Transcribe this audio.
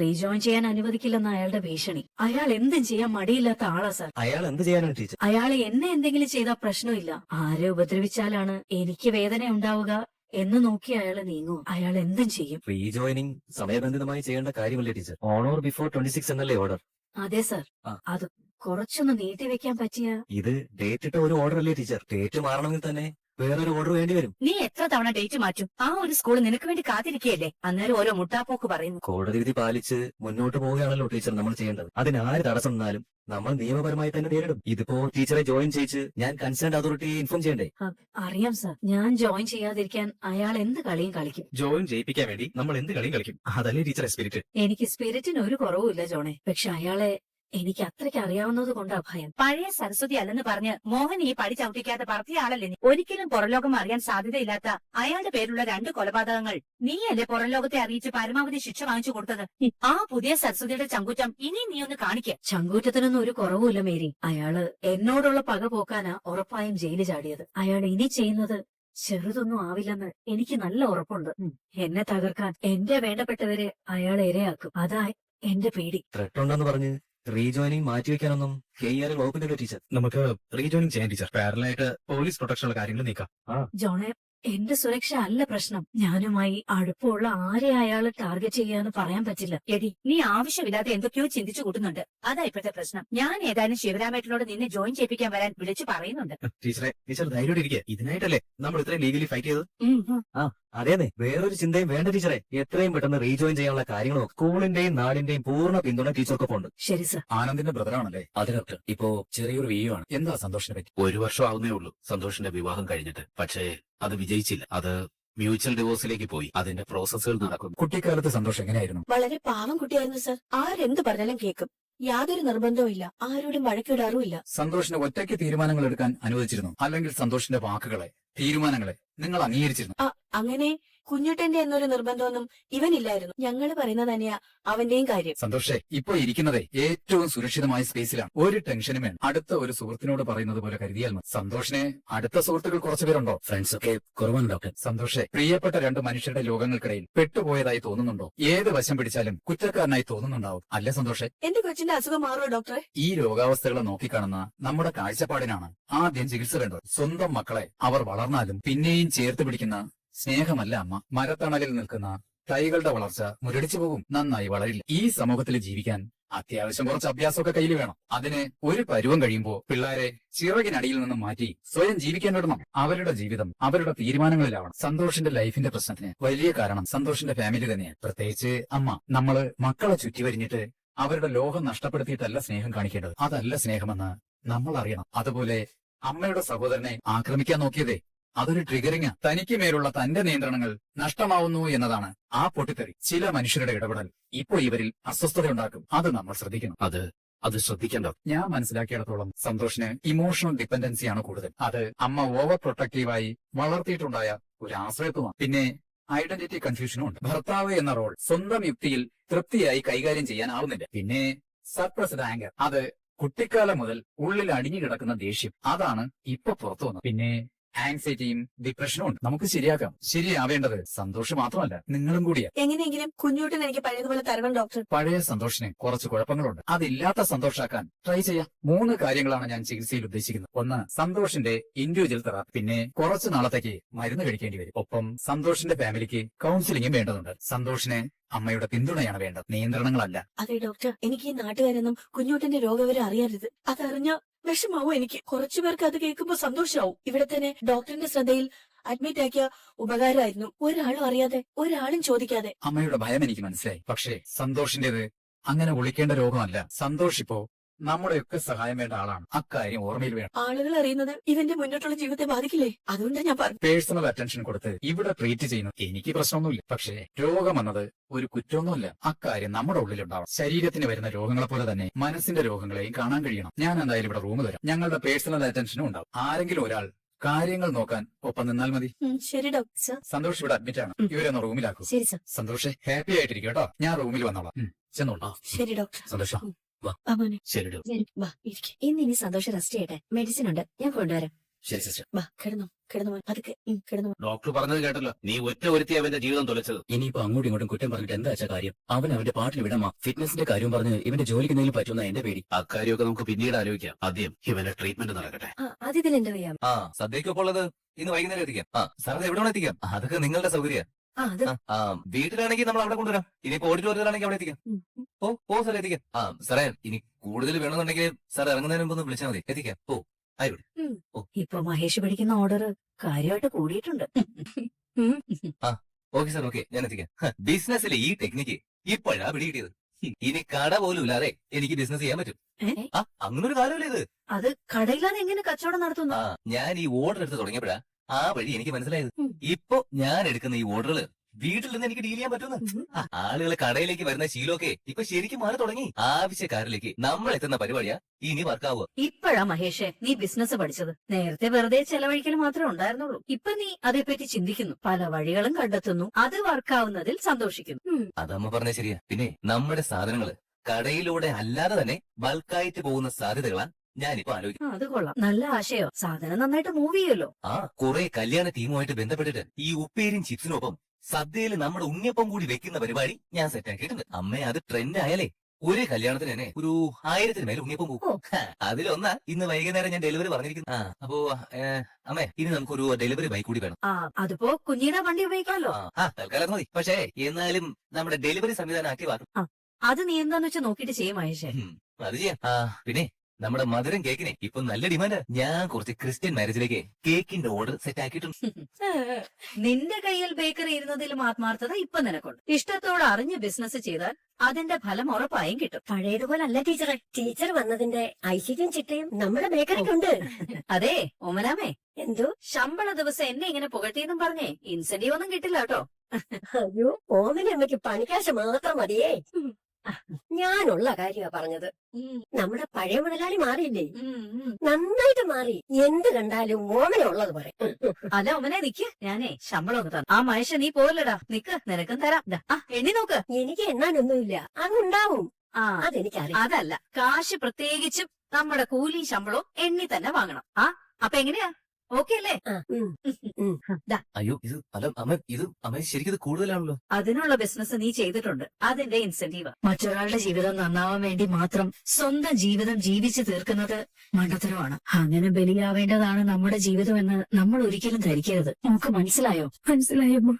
Rejoin ചെയ്യാൻ അനുവദിക്കില്ലെന്ന അയാളുടെ ഭീഷണി. അയാൾ എന്തും ചെയ്യാൻ മടിയില്ലാത്ത ആളാ സാർ. അയാൾ എന്ത് ചെയ്യാനാണ് ടീച്ചർ? അയാളെ എന്നെ എന്തെങ്കിലും ചെയ്താൽ പ്രശ്നമില്ല, ആരെ ഉപദ്രവിച്ചാലാണ് എനിക്ക് വേദന ഉണ്ടാവുക എന്ന് നോക്കി അയാൾ നീങ്ങും. അയാൾ എന്തും ചെയ്യും. റീജോയിനിങ് സമയബന്ധിതമായി ചെയ്യേണ്ട കാര്യമല്ലേ ടീച്ചർ? ഓൺ ഓർ ബിഫോർ 26 എന്നല്ലേ ഓർഡർ? അതെ സാർ. അത് കുറച്ചൊന്ന് നീട്ടിവെക്കാൻ പറ്റിയ. ഇത് ഡേറ്റ് ഇട്ട ഒരു ഓർഡർ അല്ലേ ടീച്ചർ? ഡേറ്റ് മാറണമെങ്കിൽ തന്നെ വേറൊരു ഓർഡർ വേണ്ടി വരും. നീ എത്ര തവണ ഡേറ്റ് മാറ്റും? ആ ഒരു സ്കൂൾ നിനക്ക് വേണ്ടി കാത്തിരിക്കുകയല്ലേ, അന്നേരം ഓരോ മുട്ടാപ്പോക്ക് പറയുന്നു. കോടതി വിധി പാലിച്ച് മുന്നോട്ട് പോവുകയാണല്ലോ ടീച്ചർ നമ്മൾ ചെയ്യേണ്ടത്. അതിനാര് തടസ്സം നിന്നാലും നമ്മൾ നിയമപരമായി തന്നെ നേരിടും. ഇതിപ്പോ ടീച്ചറെ ജോയിൻ ചെയ്യിച്ച് ഞാൻ കൺസേൺ അതോറിറ്റിയെ ഇൻഫോം ചെയ്യണ്ടേ? അറിയാം സാർ. ഞാൻ ജോയിൻ ചെയ്യാതിരിക്കാൻ അയാൾ എന്ത് കളിയും കളിക്കും. ജോയിൻ ചെയ്യിപ്പിക്കാൻ വേണ്ടി നമ്മൾ എന്ത് കളിയും കളിക്കും. അതല്ലേ ടീച്ചറെ സ്പിരിറ്റ്? എനിക്ക് സ്പിരിറ്റിന് ഒരു കുറവുമില്ല ജോണെ. പക്ഷെ അയാളെ എനിക്ക് അത്രയ്ക്ക് അറിയാവുന്നത് കൊണ്ടാ ഭയം. പഴയ സരസ്വതി അല്ലെന്ന് പറഞ്ഞ് മോഹൻ ഈ പടി ചവിട്ടിക്കാതെ പറത്തിയ ആളല്ലേ നീ. ഒരിക്കലും പുറംലോകം അറിയാൻ സാധ്യതയില്ലാത്ത അയാളുടെ പേരുള്ള 2 കൊലപാതകങ്ങൾ നീയല്ലേ പുറംലോകത്തെ അറിയിച്ച് പരമാവധി ശിക്ഷ വാങ്ങിച്ചു കൊടുത്തത്. ആ പുതിയ സരസ്വതിയുടെ ചങ്കുറ്റം ഇനി നീ ഒന്ന് കാണിക്ക. ചങ്കൂറ്റത്തിനൊന്നും ഒരു കുറവുമില്ല മേരി. അയാള് എന്നോടുള്ള പക പോക്കാനാ ഉറപ്പായും ജയില് ചാടിയത്. അയാൾ ഇനി ചെയ്യുന്നത് ചെറുതൊന്നും ആവില്ലെന്ന് എനിക്ക് നല്ല ഉറപ്പുണ്ട്. എന്നെ തകർക്കാൻ എന്റെ വേണ്ടപ്പെട്ടവരെ അയാൾ ഇരയാക്കും. അതാ എന്റെ പേടി. ത്രെട്ട് ഉണ്ടെന്ന് പറഞ്ഞ് റീജോയിനിങ് മാറ്റിവെക്കാനൊന്നും KER വകുപ്പില്ലല്ലോ ടീച്ചർ. നമുക്ക് റീജോയിനിങ് ചെയ്യാൻ ടീച്ചർ. പാരലായിട്ട് പോലീസ് പ്രൊട്ടക്ഷനുള്ള കാര്യങ്ങൾ നീക്കാം. ജോണെ, എന്റെ സുരക്ഷ അല്ല പ്രശ്നം. ഞാനുമായി അടുപ്പമുള്ള ആരെ അയാള് ടാർഗറ്റ് ചെയ്യാന്ന് പറയാൻ പറ്റില്ല. എടി, നീ ആവശ്യമില്ലാതെ എന്തൊക്കെയോ ചിന്തിച്ചു കൂട്ടുന്നുണ്ട്. അതാ ഇപ്പോഴത്തെ പ്രശ്നം. ഞാൻ ഏതായാലും ശിവരാമേട്ടനോട് നിന്നെ ജോയിൻ ചെയ്യിപ്പിക്കാൻ വരാൻ വിളിച്ചു പറയുന്നുണ്ട്. ടീച്ചർ ധൈര്യം ഇരിക്കുക. ഇതിനായിട്ടല്ലേ നമ്മൾ ഇത്രയും ലീഗലി ഫൈറ്റ് ചെയ്തത്. അതേന്നെ, വേറൊരു ചിന്തയും വേണ്ട ടീച്ചറെ. എത്രയും പെട്ടെന്ന് റീജോയിൻ ചെയ്യാനുള്ള കാര്യങ്ങളും സ്കൂളിന്റെയും നാടിന്റെയും പൂർണ്ണ പിന്തുണ ടീച്ചർക്കൊപ്പം ഉണ്ട്. ശരി സർ. ആനന്ദിന്റെ ബ്രദറാണല്ലേ? അതിനകത്ത് ഇപ്പോ ചെറിയൊരു വീയുമാണ്. എന്താ സന്തോഷിനെ പറ്റി? 1 വർഷം ആവുന്നേ ഉള്ളൂ സന്തോഷിന്റെ വിവാഹം കഴിഞ്ഞിട്ട്. പക്ഷേ അത് വിജയിച്ചില്ല. അത് മ്യൂച്വൽ ഡിവോഴ്സിലേക്ക് പോയി. അതിന്റെ പ്രോസസ്സുകൾ നടക്കുന്നു. കുട്ടിക്കാലത്ത് സന്തോഷം എങ്ങനെയായിരുന്നു? വളരെ പാവം കുട്ടിയായിരുന്നു സർ. ആരെന്ത് പറഞ്ഞാലും കേൾക്കും. യാതൊരു നിർബന്ധവും ഇല്ല, ആരോടും വഴക്കിടാറുമില്ല. സന്തോഷിനെ ഒറ്റയ്ക്ക് തീരുമാനങ്ങൾ എടുക്കാൻ അനുവദിച്ചിരുന്നു, അല്ലെങ്കിൽ സന്തോഷിന്റെ വാക്കുകളെ, തീരുമാനങ്ങളെ നിങ്ങൾ അംഗീകരിച്ചിരുന്നു? അങ്ങനെ കുഞ്ഞുട്ടന്റെ എന്നൊരു നിർബന്ധമൊന്നും ഇവനില്ലായിരുന്നു. ഞങ്ങള് പറയുന്നത് തന്നെയാ അവന്റെയും കാര്യം. സന്തോഷേ, ഇപ്പൊ ഇരിക്കുന്നതേ ഏറ്റവും സുരക്ഷിതമായ സ്പേസിലാണ്. ഒരു ടെൻഷനും വേണം. അടുത്ത ഒരു സുഹൃത്തിനോട് പറയുന്നത് പോലെ കരുതിയാൽ മതി. സന്തോഷിനെ അടുത്ത സുഹൃത്തുക്കൾ കുറച്ചുപേരുണ്ടോ? ഫ്രണ്ട്സ് ഒക്കെ കുറവാണ് ഡോക്ടർ. സന്തോഷേ, പ്രിയപ്പെട്ട 2 മനുഷ്യരുടെ ലോകങ്ങൾക്കിടയിൽ പെട്ടുപോയതായി തോന്നുന്നുണ്ടോ? ഏത് വശം പിടിച്ചാലും കുറ്റക്കാരനായി തോന്നുന്നുണ്ടാവും, അല്ലേ സന്തോഷേ? എന്റെ കൊച്ചിന്റെ അസുഖം മാറുമോ ഡോക്ടറെ? ഈ രോഗാവസ്ഥകളെ നോക്കിക്കാണുന്ന നമ്മുടെ കാഴ്ചപ്പാടിനാണ് ആദ്യം ചികിത്സ വേണ്ടത്. സ്വന്തം മക്കളെ അവർ വളർന്നാലും പിന്നെയും ചേർത്ത് പിടിക്കുന്ന സ്നേഹമല്ല അമ്മ. മരത്തണലിൽ നിൽക്കുന്ന തൈകളുടെ വളർച്ച മുരടിച്ചു പോകും, നന്നായി വളരില്ല. ഈ സമൂഹത്തിൽ ജീവിക്കാൻ അത്യാവശ്യം കുറച്ച് അഭ്യാസമൊക്കെ കയ്യിൽ വേണം. അതിന് ഒരു പരുവം കഴിയുമ്പോ പിള്ളേരെ ചിറകിനടിയിൽ നിന്നും മാറ്റി സ്വയം ജീവിക്കാൻ വിടണം. അവരുടെ ജീവിതം അവരുടെ തീരുമാനങ്ങളിലാവണം. സന്തോഷിന്റെ ലൈഫിന്റെ പ്രശ്നത്തിന് വലിയ കാരണം സന്തോഷിന്റെ ഫാമിലി തന്നെയാണ്, പ്രത്യേകിച്ച് അമ്മ. നമ്മള് മക്കളെ ചുറ്റിവരിഞ്ഞിട്ട് അവരുടെ ലോകം നഷ്ടപ്പെടുത്തിയിട്ടല്ല സ്നേഹം കാണിക്കേണ്ടത്. അതല്ല സ്നേഹമെന്ന് നമ്മൾ അറിയണം. അതുപോലെ അമ്മയുടെ സഹോദരനെ ആക്രമിക്കാൻ നോക്കിയതേ അതൊരു ട്രിഗറിംഗ്. തനിക്ക് മേലുള്ള തന്റെ നിയന്ത്രണങ്ങൾ നഷ്ടമാവുന്നു എന്നതാണ് ആ പൊട്ടിത്തെറി. ചില മനുഷ്യരുടെ ഇടപെടൽ ഇപ്പൊ ഇവരിൽ അസ്വസ്ഥതയുണ്ടാക്കും. അത് നമ്മൾ ശ്രദ്ധിക്കണം. അത് ശ്രദ്ധിക്കേണ്ട. ഞാൻ മനസ്സിലാക്കിയിടത്തോളം സന്തോഷിന് ഇമോഷണൽ ഡിപ്പെൻഡൻസിയാണ് കൂടുതൽ. അത് അമ്മ ഓവർ പ്രൊട്ടക്റ്റീവായി വളർത്തിയിട്ടുണ്ടായ ഒരു ആശ്രയത്വമാണ്. പിന്നെ ഐഡന്റിറ്റി കൺഫ്യൂഷനും ഉണ്ട്. ഭർത്താവ് എന്ന റോൾ സ്വന്തം യുക്തിയിൽ തൃപ്തിയായി കൈകാര്യം ചെയ്യാനാവുന്നില്ല. പിന്നെ സപ്രസ്ഡ് ആങ്കർ, അത് കുട്ടിക്കാലം മുതൽ ഉള്ളിൽ അടിഞ്ഞു കിടക്കുന്ന ദേഷ്യം, അതാണ് ഇപ്പൊ പുറത്തു വന്നത്. പിന്നെ ആങ്സൈറ്റിയും ഡിപ്രഷനും ഉണ്ട്. നമുക്ക് ശരിയാക്കാം. ശരിയാവേണ്ടത് സന്തോഷം മാത്രമല്ല, നിങ്ങളും കൂടിയാ. എങ്ങനെയെങ്കിലും കുഞ്ഞുട്ടൻ എനിക്ക് പഴയതുപോലെ തരണം ഡോക്ടർ. പഴയ സന്തോഷിന് കുറച്ച് കുഴപ്പങ്ങളുണ്ട്. അതില്ലാത്ത സന്തോഷാക്കാൻ ട്രൈ ചെയ്യാം. 3 കാര്യങ്ങളാണ് ഞാൻ ചികിത്സയിൽ ഉദ്ദേശിക്കുന്നത്. 1, സന്തോഷിന്റെ ഇൻഡിവിജ്വൽ തെറാപ്പി. പിന്നെ കുറച്ചു നാളത്തേക്ക് മരുന്ന് കഴിക്കേണ്ടി വരും. ഒപ്പം സന്തോഷിന്റെ ഫാമിലിക്ക് കൗൺസിലിംഗും വേണ്ടതുണ്ട്. സന്തോഷിന് അമ്മയുടെ പിന്തുണയാണ് വേണ്ടത്, നിയന്ത്രണങ്ങളല്ല. അതെ ഡോക്ടർ, എനിക്ക് ഈ നാട്ടുകാരൊന്നും കുഞ്ഞുട്ടന്റെ രോഗവിവരം അറിയരുത്. അതറിഞ്ഞ വിഷമാവും എനിക്ക്. കുറച്ചുപേർക്ക് അത് കേൾക്കുമ്പോ സന്തോഷാവും. ഇവിടെ തന്നെ ഡോക്ടറിന്റെ ശ്രദ്ധയിൽ അഡ്മിറ്റ് ആക്കിയ ഉപകാരമായിരുന്നു. ഒരാളും അറിയാതെ, ഒരാളും ചോദിക്കാതെ. അമ്മയുടെ ഭയം എനിക്ക് മനസ്സിലായി. പക്ഷേ സന്തോഷിന്റേത് അങ്ങനെ ഒളിക്കേണ്ട രോഗമല്ല. സന്തോഷ് ഇപ്പോ നമ്മുടെയൊക്കെ സഹായം വേണ്ട ആളാണ്. അക്കാര്യം ഓർമ്മയിൽ വേണം. ആളുകൾ അറിയുന്നത് ഇവന്റെ മുന്നോട്ടുള്ള ജീവിതത്തെ ബാധിക്കില്ലേ? അതുകൊണ്ടാണ് ഞാൻ പറഞ്ഞു. പേഴ്സണൽ അറ്റൻഷൻ കൊടുത്ത് ഇവിടെ ട്രീറ്റ് ചെയ്യുന്നത് എനിക്ക് പ്രശ്നമൊന്നുമില്ല. പക്ഷേ രോഗം എന്നത് ഒരു കുറ്റമൊന്നുമല്ല. അക്കാര്യം നമ്മുടെ ഉള്ളിലുണ്ടാവണം. ശരീരത്തിന് വരുന്ന രോഗങ്ങളെ പോലെ തന്നെ മനസ്സിന്റെ രോഗങ്ങളെയും കാണാൻ കഴിയണം. ഞാൻ എന്തായാലും ഇവിടെ റൂം തരാം. ഞങ്ങളുടെ പേഴ്സണൽ അറ്റൻഷനും ഉണ്ടാവും. ആരെങ്കിലും ഒരാൾ കാര്യങ്ങൾ നോക്കാൻ ഒപ്പം നിന്നാൽ മതി. ശരി ഡോക്ടർ. സന്തോഷ് ഇവിടെ അഡ്മിറ്റ് ആണ്. ഇവരൊന്ന് റൂമിലാക്കും. ശരി സർ. സന്തോഷ് ഹാപ്പി ആയിട്ടിരിക്കും കേട്ടോ. ഞാൻ റൂമിൽ വന്നോളാം. ചെന്നോളൂ. ശരി ഡോക്ടർ. സന്തോഷം. ശരി ഇന്ന് ഇനി സന്തോഷം റെസ്റ്റ് ചെയ്യട്ടെ. മെഡിസിൻ ഉണ്ട്, ഞാൻ കൊണ്ടുവരാം. ശരി സിസ്റ്റർ. കിടന്നോ. കിടന്നു പതുക്കെ കിടന്നു. ഡോക്ടർ പറഞ്ഞത് കേട്ടല്ലോ, നീ ഒറ്റ ഒരുത്തി അവന്റെ ജീവിതം തുലച്ചത്. ഇനിയിപ്പോ അങ്ങോട്ടും ഇങ്ങോട്ടും കുറ്റം പറഞ്ഞിട്ട് എന്താ വെച്ചാ കാര്യം? അവന്റെ പാട്ടിൽ വിടമാ. ഫിറ്റ്നസിന്റെ കാര്യം പറഞ്ഞ് ഇവന്റെ ജോലിക്ക് എന്തെങ്കിലും പറ്റുന്ന എന്റെ പേടി. അക്കാര്യമൊക്കെ നമുക്ക് പിന്നീട് ആലോചിക്കാം. ആദ്യം ഇവന്റെ ട്രീറ്റ്മെന്റ് നടക്കട്ടെ. അതിൽ എന്റെ വയ്യാം. ആ സദ്യക്കൊപ്പം ഉള്ളത് ഇന്ന് വൈകുന്നേരം എത്തിക്കാം. സാർ എവിടെ വേണം എത്തിക്കാം. അതൊക്കെ നിങ്ങളുടെ സൗകര്യം. വീട്ടിലാണെങ്കിൽ നമ്മൾ അവിടെ കൊണ്ടുവരാം. ഇനിയിപ്പോ ഓഡിറ്റോറിയത്തിലാണെങ്കിൽ അവിടെ എത്തിക്കാം. ഓ സാറേ എത്തിക്കാം. സാറേ ഇനി കൂടുതൽ വേണമെന്നുണ്ടെങ്കിൽ സാർ ഇറങ്ങുന്നതിന് മുമ്പ് ഒന്ന് വിളിച്ചാൽ മതി. എത്തിക്കാം. ആയിക്കോട്ടെ. ഇപ്പൊ മഹേഷ് പിടിക്കുന്ന ഓർഡർ കാര്യമായിട്ട് കൂടിയിട്ടുണ്ട്. ഓക്കെ സാർ, ഓക്കെ, ഞാൻ എത്തിക്കാം. ബിസിനസ്സിലെ ഈ ടെക്നിക്ക് ഇപ്പോഴാ പിടികിട്ടിയത്. ഇനി കട പോലും ഇല്ലാതെ എനിക്ക് ബിസിനസ് ചെയ്യാൻ പറ്റും. അങ്ങനൊരു കാലമല്ലേ ഇത്. അത് കടയില്ലാതെ എങ്ങനെ കച്ചവടം നടത്തുന്നു? ഞാൻ ഈ ഓർഡർ എടുത്ത് തുടങ്ങിയപ്പോഴാ ആ വഴി എനിക്ക് മനസ്സിലായത്. ഇപ്പൊ ഞാൻ എടുക്കുന്ന ഈ ഓർഡറുകൾ വീട്ടിൽ നിന്ന് എനിക്ക് ഡീൽ ചെയ്യാൻ പറ്റുന്നു. ആളുകൾ കടയിലേക്ക് വരുന്ന ശീലമൊക്കെ ഇപ്പൊ ശരിക്കും മാറി തുടങ്ങി. ആവശ്യക്കാരിലേക്ക് നമ്മൾ എത്തുന്ന പരിപാടിയാ ഇനി വർക്കാവുക. ഇപ്പോഴാ മഹേഷേ നീ ബിസിനസ് പഠിച്ചത്. നേരത്തെ വെറുതെ ചെലവഴിക്കൽ മാത്രമേ ഉണ്ടായിരുന്നുള്ളൂ. ഇപ്പൊ നീ അതേപ്പറ്റി ചിന്തിക്കുന്നു, പല വഴികളും കണ്ടെത്തുന്നു, അത് വർക്കാവുന്നതിൽ സന്തോഷിക്കുന്നു. അതമ്മ പറഞ്ഞ ശരിയാ. പിന്നെ നമ്മുടെ സാധനങ്ങള് കടയിലൂടെ അല്ലാതെ തന്നെ ബൾക്കായിട്ട് പോകുന്ന സാധ്യതകളാ ഞാനിപ്പോ ആലോചിക്കും. അത് കൊള്ളാം, നല്ല ആശയോ. സാധനം നന്നായിട്ട് മൂവ് ചെയ്യുമല്ലോ. കുറെ കല്യാണ ടീമുമായിട്ട് ബന്ധപ്പെട്ടിട്ട് ഈ ഉപ്പേരിയും ചിപ്സിനൊപ്പം സദ്യയിൽ നമ്മുടെ ഉണ്ണിയപ്പം കൂടി വെക്കുന്ന പരിപാടി ഞാൻ സെറ്റാക്കിയിട്ടുണ്ട്. അമ്മേ, അത് ട്രെൻഡ് ആയാലേ ഒരു കല്യാണത്തിന് തന്നെ ഒരു 1000 മേൽ ഉണ്ണിയപ്പം പോകും. അതിലൊന്നാ ഇന്ന് വൈകുന്നേരം ഞാൻ ഡെലിവറി പറഞ്ഞിരിക്കുന്നു. അപ്പോ അമ്മേ, ഇനി നമുക്കൊരു ഡെലിവറി ബൈക്ക് കൂടി വേണം. അതിപ്പോ കുഞ്ഞിയുടെ വണ്ടി ഉപയോഗിക്കാമല്ലോ. തൽക്കാലം മതി. പക്ഷേ എന്നാലും നമ്മുടെ ഡെലിവറി സംവിധാനം ആക്റ്റീവാക്കും. അത് നീ എന്താന്ന് വെച്ചാൽ നോക്കിയിട്ട് ചെയ്യും മഹേഷേ. അത് ചെയ്യാം. പിന്നെ നമ്മുടെ മധുരം കേക്കിനെ ഇപ്പൊ നല്ല ഡിമാൻഡ്. ഞാൻ കുറച്ച് ക്രിസ്ത്യൻ മാരേജിലേക്ക് കേക്കിന്റെ ഓർഡർ സെറ്റ് ആക്കിയിട്ടുണ്ട്. നിന്റെ കയ്യിൽ ബേക്കറി ഇരുന്നതിലും ആത്മാർത്ഥത ഇപ്പൊ നിനക്കുണ്ട്. ഇഷ്ടത്തോടെ അറിഞ്ഞ് ബിസിനസ് ചെയ്താൽ അതിന്റെ ഫലം ഉറപ്പായും കിട്ടും. പഴയതുപോലെ അല്ല ടീച്ചറെ. ടീച്ചർ വന്നതിന്റെ ഐശ്വര്യം ചിട്ടയും നമ്മുടെ ബേക്കറിക്കുണ്ട്. അതെ ഓമനാമേ, എന്തോ ശമ്പള ദിവസം എന്നെ ഇങ്ങനെ പുകഴ്ത്തിയെന്നും പറഞ്ഞേ ഇൻസെന്റീവ് ഒന്നും കിട്ടില്ല കേട്ടോ. അയ്യോ, ഓമനമ്മയ്ക്ക് പണിക്കാശ് മാത്രം മതിയേ. ഞാനുള്ള കാര്യമാ പറഞ്ഞത്. നമ്മുടെ പഴയ മുതലാളി മാറിയില്ലേ? നന്നായിട്ട് മാറി. എന്ത് കണ്ടാലും ഓമന ഉള്ളത് പറയും. അല്ല ഓമനെ നിക്ക്, ഞാനേ ശമ്പളം ഒന്ന് തരാം. ആ മനുഷ്യ നീ പോലടാ, നിക്ക്, നിനക്കും തരാം. എണ്ണി നോക്ക്. എനിക്ക് എണ്ണാനൊന്നുമില്ല, അങ്ങുണ്ടാവും. അതെനിക്കറിയാം. അതല്ല, കാശ് പ്രത്യേകിച്ചും നമ്മുടെ കൂലി ശമ്പളവും എണ്ണി തന്നെ വാങ്ങണം. അപ്പൊ എങ്ങനെയാ, ഓക്കെ അല്ലേ? അയ്യോ, ഇത് അമ്മ ശരിക്കും കൂടുതലാണല്ലോ. അതിനുള്ള ബിസിനസ് നീ ചെയ്തിട്ടുണ്ട്, അതിന്റെ ഇൻസെന്റീവ്. മറ്റൊരാളുടെ ജീവിതം നന്നാവാൻ വേണ്ടി മാത്രം സ്വന്തം ജീവിതം ജീവിച്ചു തീർക്കുന്നത് മണ്ടത്തരമാണ്. അങ്ങനെ ബലിയാവേണ്ടതാണ് നമ്മുടെ ജീവിതം എന്ന് നമ്മൾ ഒരിക്കലും ധരിക്കരുത്. നമുക്ക് മനസ്സിലായോ? മനസ്സിലായമ്മ.